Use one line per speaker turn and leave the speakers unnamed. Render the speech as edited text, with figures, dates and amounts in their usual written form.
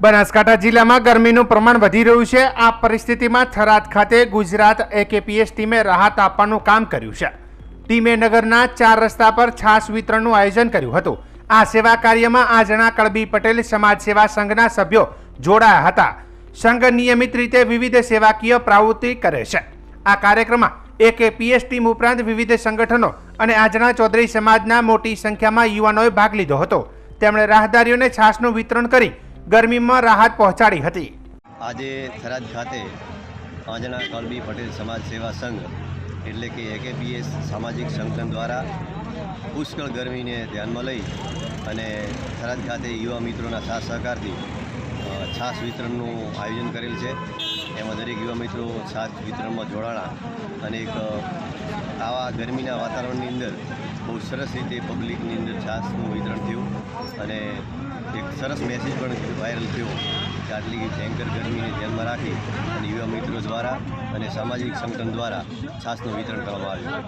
બનાસકાંઠા જિલ્લામાં ગરમીનું પ્રમાણ વધી રહ્યું છે। આ પરિસ્થિતિમાં થરાદ ખાતે ગુજરાત એકેપીએસ ટીમે રાહત આપવાનું કામ કર્યું છે। ટીમે નગરના 4 રસ્તા પર છાશ વિતરણનું આયોજન કર્યું હતું। આ સેવા કાર્યમાં આજના કળબી પટેલ સમાજ સેવા સંઘના સભ્યો જોડાયા હતા। સંઘ નિયમિત રીતે વિવિધ સેવાકીય પ્રવૃત્તિ કરે છે। આ કાર્યક્રમમાં એકેપીએસ ટીમ ઉપરાંત વિવિધ સંગઠનો અને આજના ચૌધરી સમાજના મોટી સંખ્યામાં યુવાનોએ ભાગ લીધો હતો। તેમણે રાહદારીઓને છાશનું વિતરણ કરી ગરમીમાં રાહત પહોંચાડી હતી।
આજે થરાદ ખાતે આજના કળબી પટેલ સમાજ સેવા સંઘ એટલે કે એકેપીએસ સામાજિક સંગઠન દ્વારા પુષ્કળ ગરમીને ધ્યાનમાં લઈ અને થરાદ ખાતે યુવા મિત્રોના સાથ સહકારથી છાશ વિતરણનું આયોજન કરેલ છે। એમાં દરેક યુવા મિત્રો છાશ વિતરણમાં જોડાણા અને એક આવા ગરમીના વાતાવરણની અંદર બહુ સરસ રીતે પબ્લિકની અંદર છાશનું વિતરણ થયું અને એક સરસ મેસેજ પણ વાયરલ થયો કે આટલી ભયંકર ગરમીને ધ્યાનમાં રાખી અને યુવા મિત્રો દ્વારા અને સામાજિક સંગઠન દ્વારા છાશનું વિતરણ કરવામાં આવ્યું।